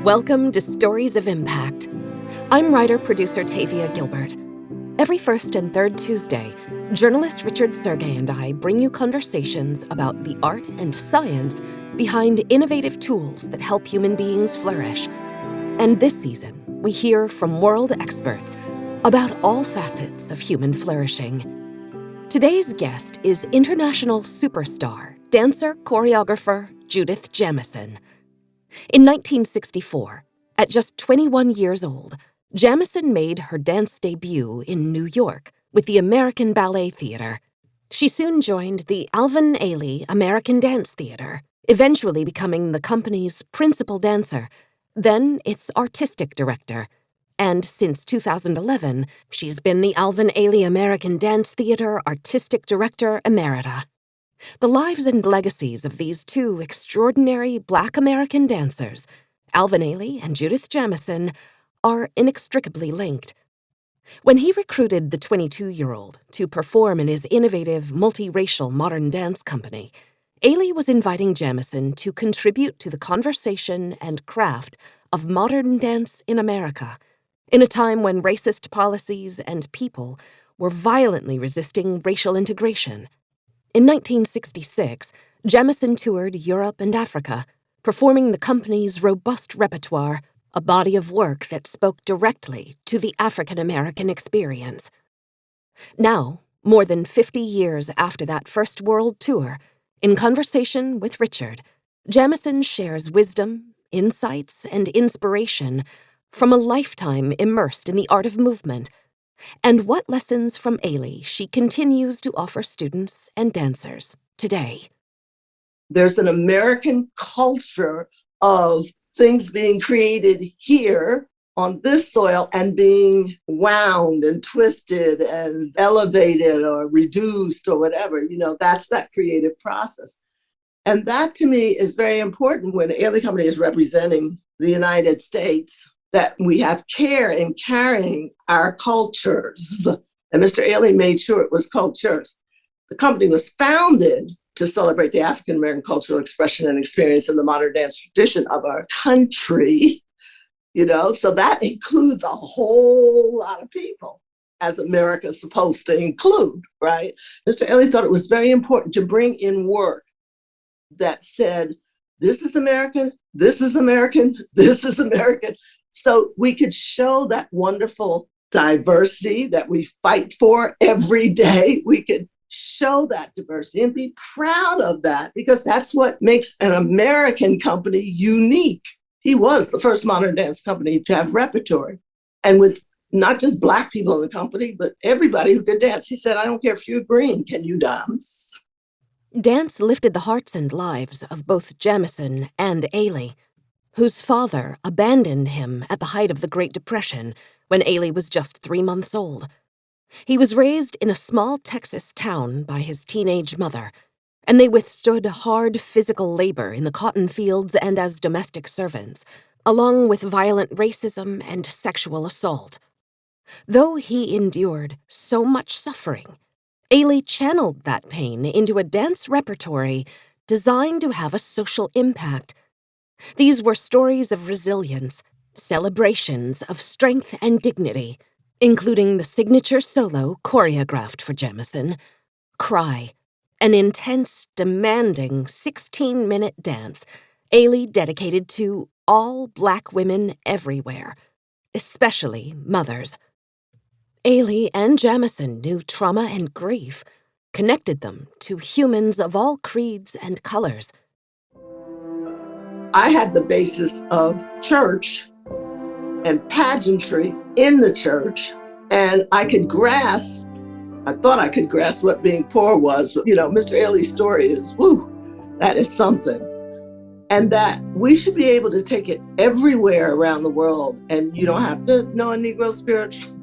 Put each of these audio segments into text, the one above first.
Welcome to Stories of Impact. I'm writer-producer Tavia Gilbert. Every first and third Tuesday, journalist Richard Sergey and I bring you conversations about the art and science behind innovative tools that help human beings flourish. And this season, we hear from world experts about all facets of human flourishing. Today's guest is international superstar, dancer, choreographer Judith Jamison. In 1964, at just 21 years old, Jamison made her dance debut in New York with the American Ballet Theater. She soon joined the Alvin Ailey American Dance Theater, eventually becoming the company's principal dancer, then its artistic director. And since 2011, she's been the Alvin Ailey American Dance Theater Artistic Director Emerita. The lives and legacies of these two extraordinary Black American dancers, Alvin Ailey and Judith Jamison, are inextricably linked. When he recruited the 22-year-old to perform in his innovative, multiracial modern dance company, Ailey was inviting Jamison to contribute to the conversation and craft of modern dance in America, in a time when racist policies and people were violently resisting racial integration. In 1966, Jamison toured Europe and Africa, performing the company's robust repertoire, a body of work that spoke directly to the African-American experience. Now, more than 50 years after that first world tour, in conversation with Richard, Jamison shares wisdom, insights, and inspiration from a lifetime immersed in the art of movement, and what lessons from Ailey she continues to offer students and dancers today. There's an American culture of things being created here on this soil and being wound and twisted and elevated or reduced or whatever. That's that creative process. And that to me is very important when Ailey Company is representing the United States, that we have care in carrying our cultures. And Mr. Ailey made sure it was cultures. The company was founded to celebrate the African-American cultural expression and experience in the modern dance tradition of our country, so that includes a whole lot of people, as America's supposed to include, right? Mr. Ailey thought it was very important to bring in work that said, this is American, this is American, this is American, so we could show that wonderful diversity that we fight for every day. We could show that diversity and be proud of that, because that's what makes an American company unique. He was the first modern dance company to have repertory, and with not just Black people in the company, but everybody who could dance. He said, I don't care if you're green, can you dance? Dance lifted the hearts and lives of both Jamison and Ailey, whose father abandoned him at the height of the Great Depression when Ailey was just 3 months old. He was raised in a small Texas town by his teenage mother, and they withstood hard physical labor in the cotton fields and as domestic servants, along with violent racism and sexual assault. Though he endured so much suffering, Ailey channeled that pain into a dance repertory designed to have a social impact. These were stories of resilience, celebrations of strength and dignity, including the signature solo choreographed for Jamison, Cry, an intense, demanding 16-minute dance Ailey dedicated to all Black women everywhere, especially mothers. Ailey and Jamison knew trauma and grief connected them to humans of all creeds and colors. I had the basis of church and pageantry in the church, and I thought I could grasp what being poor was. Mr. Ailey's story is, that is something. And that we should be able to take it everywhere around the world. And you don't have to know a Negro spiritual.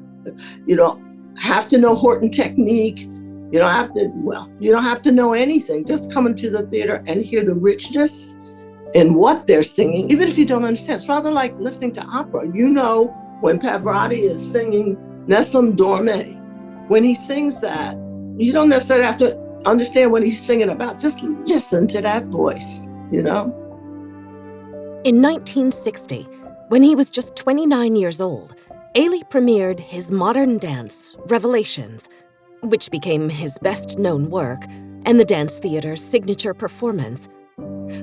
You don't have to know Horton technique. You don't have to know anything. Just come into the theater and hear the richness in what they're singing, even if you don't understand. It's rather like listening to opera. When Pavarotti is singing Nessun Dorme, when he sings that, you don't necessarily have to understand what he's singing about. Just listen to that voice, In 1960, When he was just 29 years old, Ailey premiered his modern dance, Revelations, which became his best-known work and the dance theater's signature performance.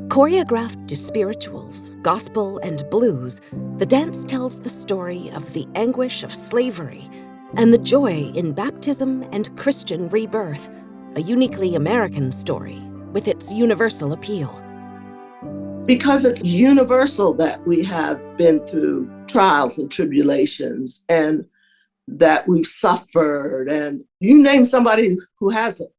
Choreographed to spirituals, gospel, and blues, the dance tells the story of the anguish of slavery and the joy in baptism and Christian rebirth, a uniquely American story with its universal appeal. Because it's universal that we have been through trials and tribulations and that we've suffered, and you name somebody who hasn't.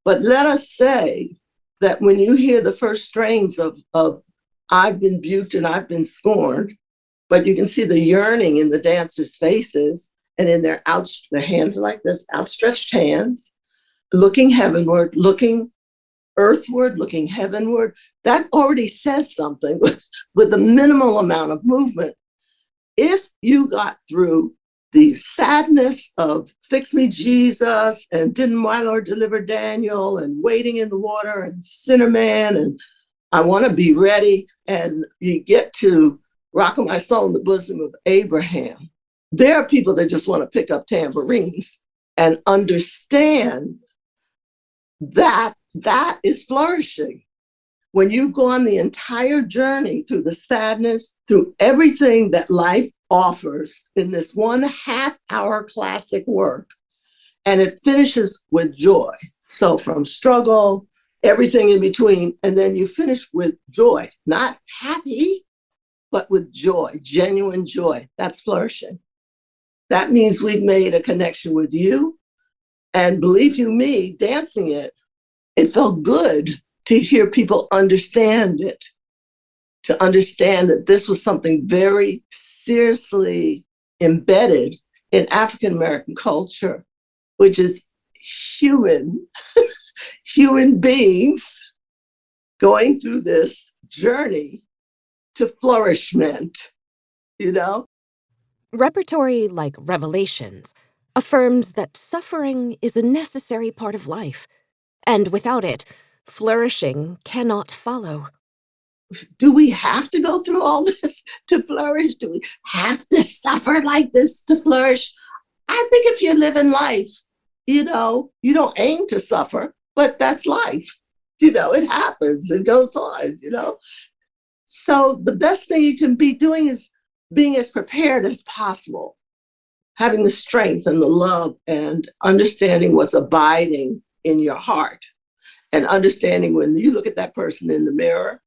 But let us say that when you hear the first strains of I've been buked and I've been scorned, but you can see the yearning in the dancers' faces and in their hands are like this, outstretched hands, looking heavenward, looking earthward, looking heavenward. That already says something with a minimal amount of movement. If you got through the sadness of Fix Me Jesus and Didn't My Lord Deliver Daniel and Waiting in the Water and Sinner Man and I Want to Be Ready, and you get to Rockin' My Soul in the Bosom of Abraham, there are people that just want to pick up tambourines and understand that that is flourishing. When you've gone the entire journey through the sadness, through everything that life offers in this 1.5-hour classic work, and it finishes with joy. So from struggle, everything in between, and then you finish with joy, not happy, but with joy, genuine joy. That's flourishing. That means we've made a connection with you. And believe you me, dancing it felt good to hear people understand it, to understand that this was something very seriously embedded in African American culture, which is human beings going through this journey to flourishment, you know? Repertory like Revelations affirms that suffering is a necessary part of life, and without it, flourishing cannot follow. Do we have to go through all this to flourish? Do we have to suffer like this to flourish? I think if you're living life, you don't aim to suffer, but that's life. It happens, it goes on, So the best thing you can be doing is being as prepared as possible, having the strength and the love and understanding what's abiding in your heart, and understanding when you look at that person in the mirror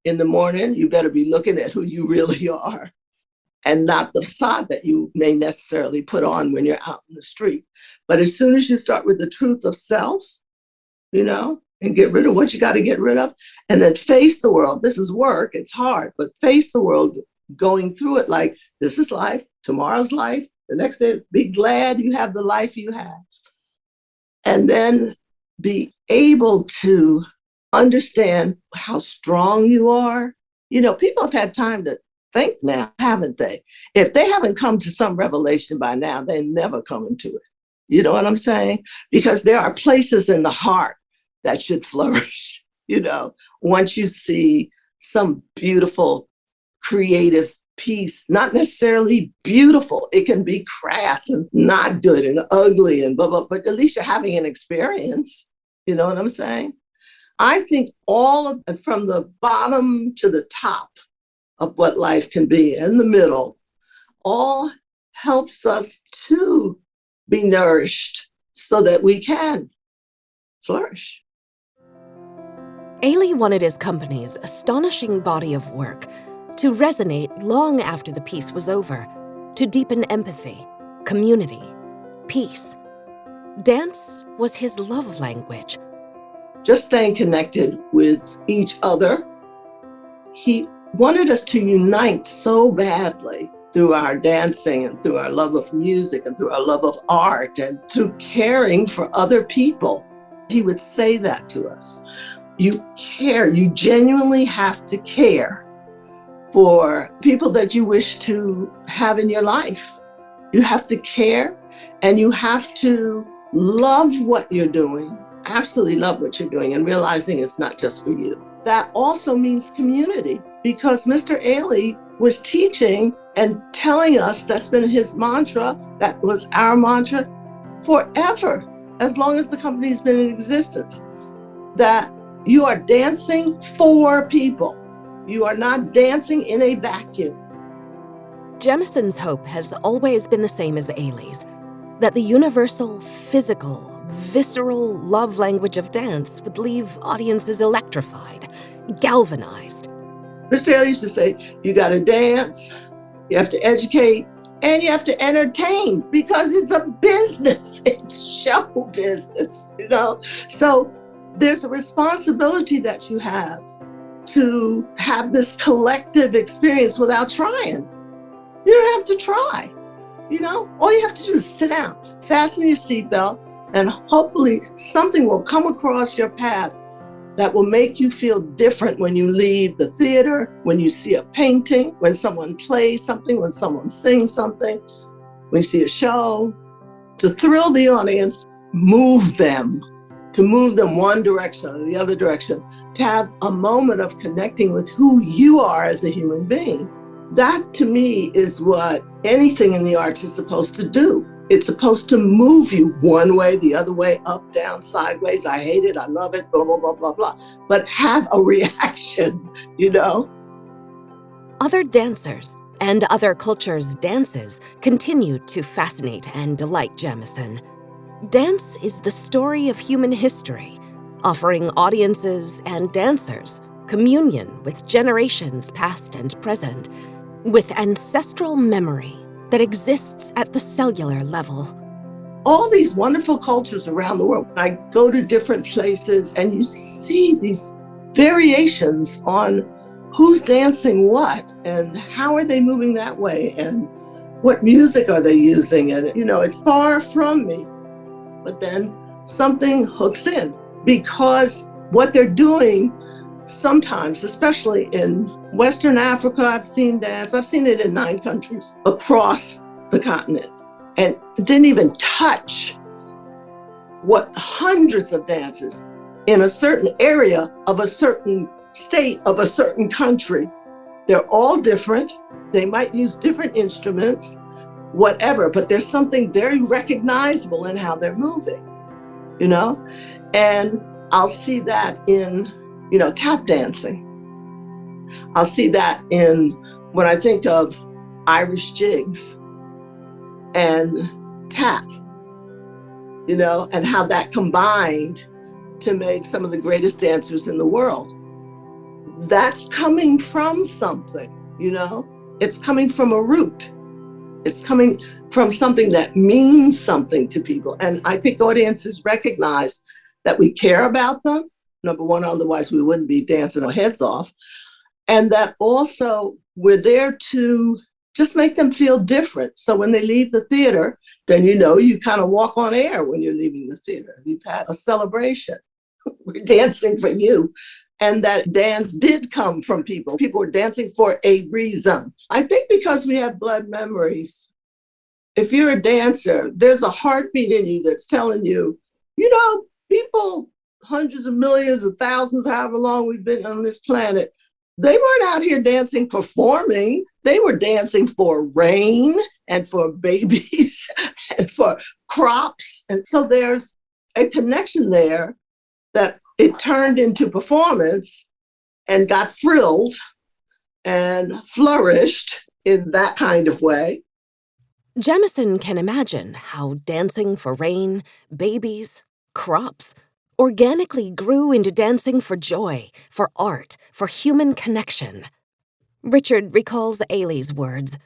in the morning, you better be looking at who you really are and not the facade that you may necessarily put on when you're out in the street. But as soon as you start with the truth of self, and get rid of what you got to get rid of, and then face the world. This is work, it's hard, but face the world going through it like this is life, tomorrow's life, the next day, be glad you have the life you have. And then be able to understand how strong you are. People have had time to think now, haven't they? If they haven't come to some revelation by now, they're never coming to it. You know what I'm saying? Because there are places in the heart that should flourish, once you see some beautiful, creative piece, not necessarily beautiful. It can be crass and not good and ugly and blah, blah, but at least you're having an experience. You know what I'm saying? I think from the bottom to the top of what life can be, in the middle, all helps us to be nourished so that we can flourish. Ailey wanted his company's astonishing body of work to resonate long after the piece was over, to deepen empathy, community, peace. Dance was his love language. Just staying connected with each other. He wanted us to unite so badly through our dancing and through our love of music and through our love of art and through caring for other people. He would say that to us. You care, you genuinely have to care for people that you wish to have in your life. You have to care and you have to love what you're doing, absolutely love what you're doing, and realizing it's not just for you. That also means community, because Mr. Ailey was teaching and telling us, that's been his mantra, that was our mantra forever, as long as the company's been in existence, that you are dancing for people. You are not dancing in a vacuum. Jamison's hope has always been the same as Ailey's, that the universal, physical, visceral love language of dance would leave audiences electrified, galvanized. Mr. Ailey used to say, you got to dance, you have to educate, and you have to entertain, because it's a business. It's show business, you know? So there's a responsibility that you have to have this collective experience without trying. You don't have to try, you know? All you have to do is sit down, fasten your seatbelt, and hopefully something will come across your path that will make you feel different when you leave the theater, when you see a painting, when someone plays something, when someone sings something, when you see a show, to thrill the audience, move them, to move them one direction or the other direction, to have a moment of connecting with who you are as a human being. That, to me, is what anything in the arts is supposed to do. It's supposed to move you one way, the other way, up, down, sideways. I hate it, I love it, blah, blah, blah, blah, blah. But have a reaction, you know? Other dancers and other cultures' dances continue to fascinate and delight Jamison. Dance is the story of human history, offering audiences and dancers communion with generations past and present, with ancestral memory that exists at the cellular level. All these wonderful cultures around the world. I go to different places and you see these variations on who's dancing what and how are they moving that way and what music are they using. And, you know, it's far from me. But then something hooks in, because what they're doing sometimes, especially in Western Africa, I've seen dance. I've seen it in 9 countries across the continent, and it didn't even touch what hundreds of dances in a certain area of a certain state of a certain country. They're all different. They might use different instruments, whatever, but there's something very recognizable in how they're moving, you know? And I'll see that in, you know, tap dancing. I'll see that in, when I think of Irish jigs and tap, you know, and how that combined to make some of the greatest dancers in the world. That's coming from something, you know? It's coming from a root. It's coming from something that means something to people. And I think audiences recognize that we care about them, number one, otherwise we wouldn't be dancing our heads off. And that also we're there to just make them feel different. So when they leave the theater, then you know you kind of walk on air when you're leaving the theater. You've had a celebration. We're dancing for you. And that dance did come from people. People were dancing for a reason. I think because we have blood memories, if you're a dancer, there's a heartbeat in you that's telling you, you know, people, hundreds of millions of thousands, however long we've been on this planet, they weren't out here dancing, performing. They were dancing for rain and for babies and for crops. And so there's a connection there that it turned into performance and got frilled and flourished in that kind of way. Jamison can imagine how dancing for rain, babies, crops, organically grew into dancing for joy, for art, for human connection. Richard recalls Ailey's words.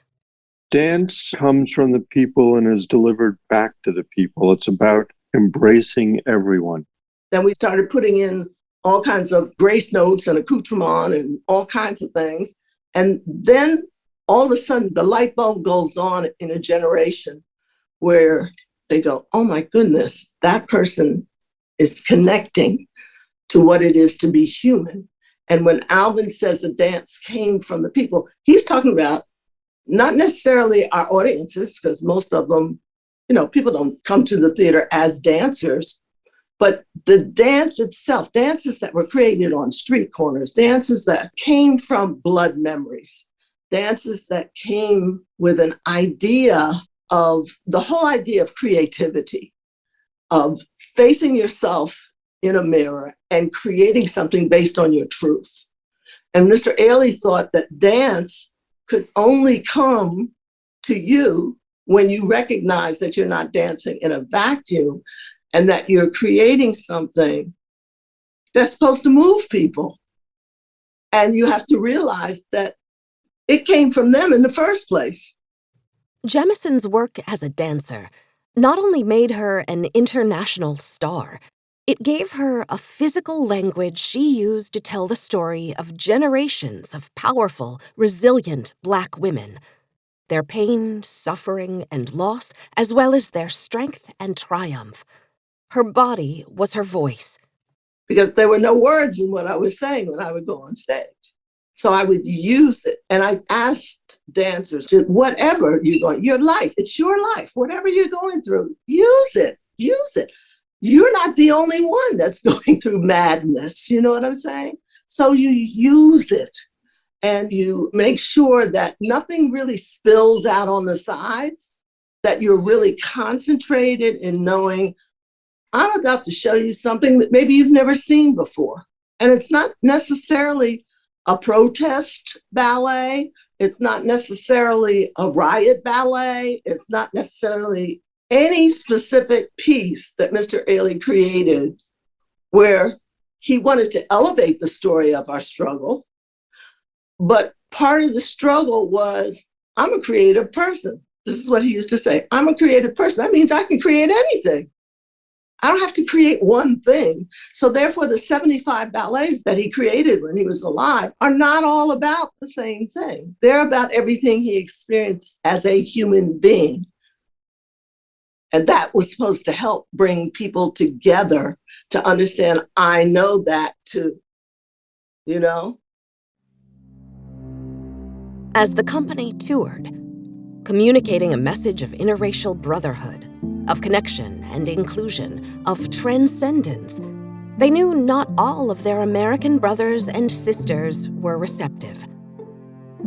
Dance comes from the people and is delivered back to the people. It's about embracing everyone. Then we started putting in all kinds of grace notes and accoutrement and all kinds of things. And then all of a sudden, the light bulb goes on in a generation where they go, oh my goodness, that person is connecting to what it is to be human. And when Alvin says the dance came from the people, he's talking about not necessarily our audiences, because most of them, you know, people don't come to the theater as dancers, but the dance itself, dances that were created on street corners, dances that came from blood memories, dances that came with an idea of the whole idea of creativity, of facing yourself in a mirror and creating something based on your truth. And Mr. Ailey thought that dance could only come to you when you recognize that you're not dancing in a vacuum and that you're creating something that's supposed to move people. And you have to realize that it came from them in the first place. Jamison's work as a dancer not only made her an international star, it gave her a physical language she used to tell the story of generations of powerful, resilient Black women, their pain, suffering, and loss, as well as their strength and triumph. Her body was her voice. Because there were no words in what I was saying when I would go on stage. So I would use it. And I asked dancers, whatever you're going, your life, it's your life, whatever you're going through, use it. You're not the only one that's going through madness. You know what I'm saying? So you use it and you make sure that nothing really spills out on the sides, that you're really concentrated in knowing, I'm about to show you something that maybe you've never seen before. And it's not necessarily a protest ballet. It's not necessarily a riot ballet. It's not necessarily any specific piece that Mr. Ailey created where he wanted to elevate the story of our struggle. But part of the struggle was, I'm a creative person. This is what he used to say. I'm a creative person. That means I can create anything. I don't have to create one thing. So therefore, the 75 ballets that he created when he was alive are not all about the same thing. They're about everything he experienced as a human being. And that was supposed to help bring people together to understand, I know that too, you know? As the company toured, communicating a message of interracial brotherhood, of connection and inclusion, of transcendence, they knew not all of their American brothers and sisters were receptive.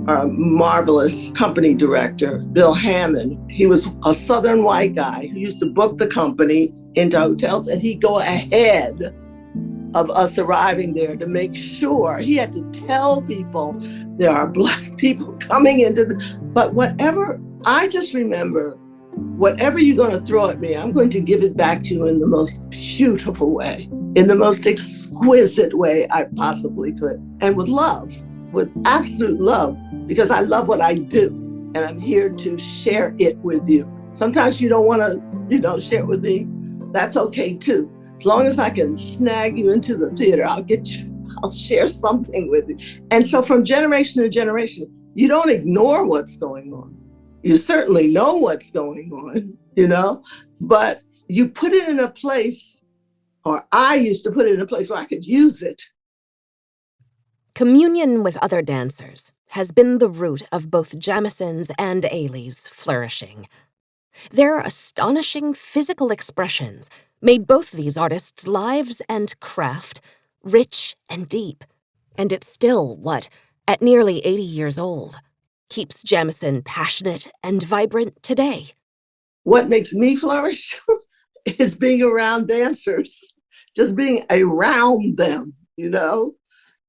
Our marvelous company director, Bill Hammond, he was a Southern white guy who used to book the company into hotels, and he'd go ahead of us arriving there to make sure. He had to tell people there are Black people coming into but whatever, I just remember, whatever you're going to throw at me, I'm going to give it back to you in the most beautiful way, in the most exquisite way I possibly could, and with love, with absolute love, because I love what I do, and I'm here to share it with you. Sometimes you don't want to, share it with me. That's okay too. As long as I can snag you into the theater, I'll share something with you. And so from generation to generation, you don't ignore what's going on. You certainly know what's going on, but you put it in a place, or I used to put it in a place where I could use it. Communion with other dancers has been the root of both Jamison's and Ailey's flourishing. Their astonishing physical expressions made both these artists' lives and craft rich and deep. And it's still what, at nearly 80 years old, keeps Jamison passionate and vibrant today. What makes me flourish is being around dancers, just being around them,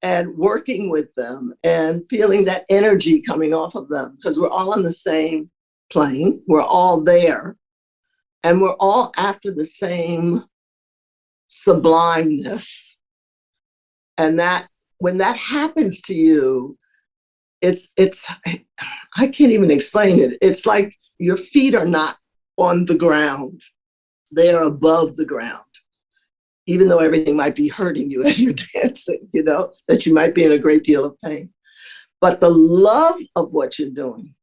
and working with them and feeling that energy coming off of them, because we're all on the same plane. We're all there. And we're all after the same sublimeness. And that when that happens to you, it's I can't even explain it. It's like your feet are not on the ground. They are above the ground. Even though everything might be hurting you as you're dancing, that you might be in a great deal of pain. But the love of what you're doing.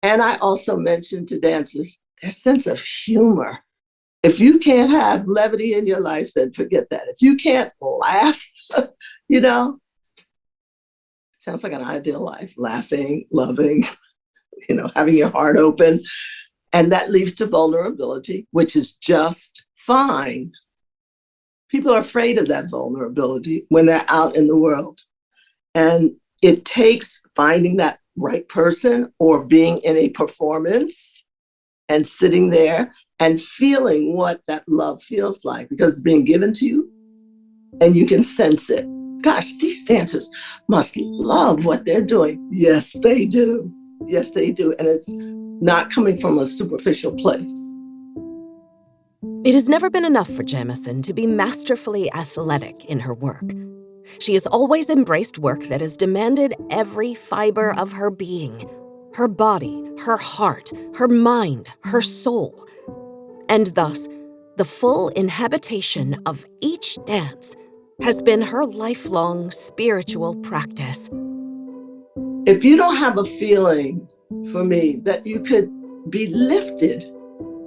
And I also mentioned to dancers, their sense of humor. If you can't have levity in your life, then forget that. If you can't laugh, sounds like an ideal life, laughing, loving, having your heart open. And that leads to vulnerability, which is just fine. People are afraid of that vulnerability when they're out in the world. And it takes finding that right person, or being in a performance and sitting there and feeling what that love feels like, because it's being given to you and you can sense it. Gosh, these dancers must love what they're doing. Yes, they do. Yes, they do. And it's not coming from a superficial place. It has never been enough for Jamison to be masterfully athletic in her work. She has always embraced work that has demanded every fiber of her being, her body, her heart, her mind, her soul. And thus, the full inhabitation of each dance has been her lifelong spiritual practice. If you don't have a feeling, for me, that you could be lifted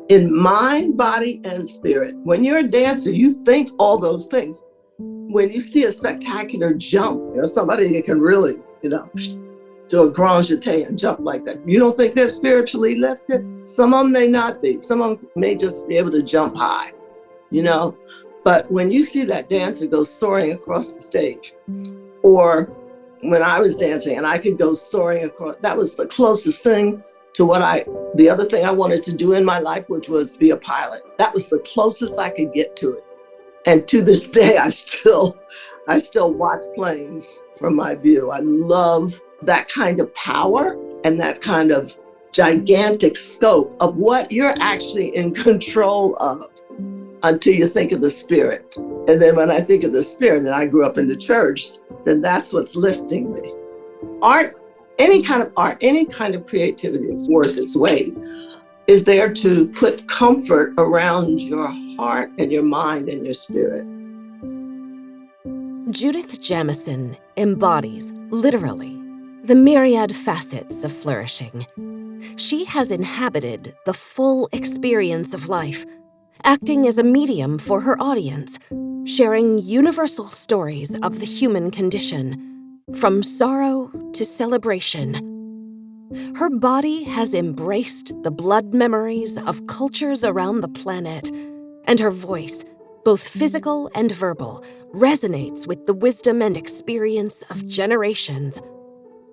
in mind, body, and spirit, when you're a dancer, you think all those things. When you see a spectacular jump, somebody that can really, do a grand jeté and jump like that, you don't think they're spiritually lifted? Some of them may not be. Some of them may just be able to jump high, But when you see that dancer go soaring across the stage, or when I was dancing and I could go soaring across, that was the closest thing to the other thing I wanted to do in my life, which was be a pilot. That was the closest I could get to it. And to this day, I still watch planes from my view. I love that kind of power and that kind of gigantic scope of what you're actually in control of until you think of the spirit. And then when I think of the spirit, and I grew up in the church, then that's what's lifting me. Art, any kind of art, any kind of creativity is worth its weight, is there to put comfort around your heart and your mind and your spirit. Judith Jamison embodies, literally, the myriad facets of flourishing. She has inhabited the full experience of life, acting as a medium for her audience, sharing universal stories of the human condition, from sorrow to celebration. Her body has embraced the blood memories of cultures around the planet, and her voice, both physical and verbal, resonates with the wisdom and experience of generations.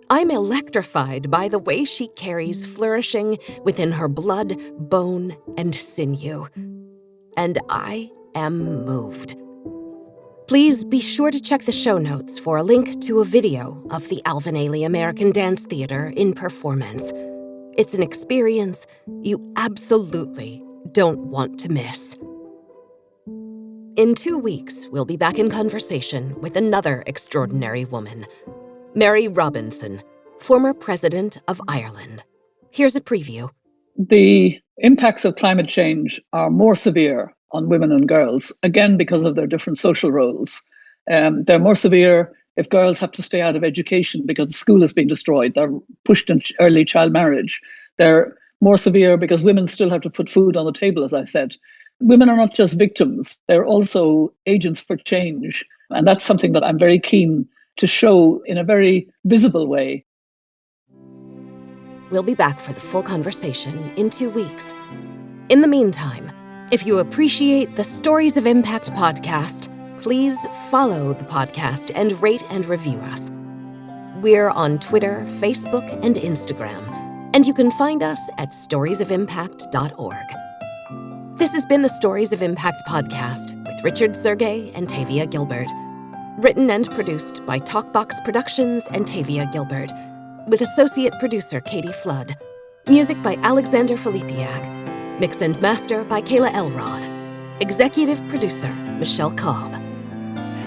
I'm electrified by the way she carries flourishing within her blood, bone, and sinew. And I am moved. Please be sure to check the show notes for a link to a video of the Alvin Ailey American Dance Theater in performance. It's an experience you absolutely don't want to miss. In 2 weeks, we'll be back in conversation with another extraordinary woman, Mary Robinson, former president of Ireland. Here's a preview. The impacts of climate change are more severe on women and girls, again, because of their different social roles. They're more severe if girls have to stay out of education because the school is being destroyed. They're pushed into early child marriage. They're more severe because women still have to put food on the table, as I said. Women are not just victims, they're also agents for change. And that's something that I'm very keen to show in a very visible way. We'll be back for the full conversation in 2 weeks. In the meantime, if you appreciate the Stories of Impact podcast, please follow the podcast and rate and review us. We're on Twitter, Facebook, and Instagram, and you can find us at storiesofimpact.org. This has been the Stories of Impact podcast with Richard Sergey and Tavia Gilbert. Written and produced by Talkbox Productions and Tavia Gilbert, with associate producer Katie Flood. Music by Alexander Filipiak. Mix and master by Kayla Elrod. Executive producer Michelle Cobb.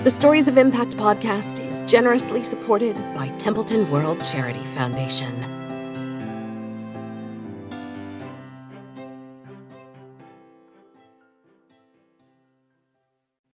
The Stories of Impact podcast is generously supported by Templeton World Charity Foundation.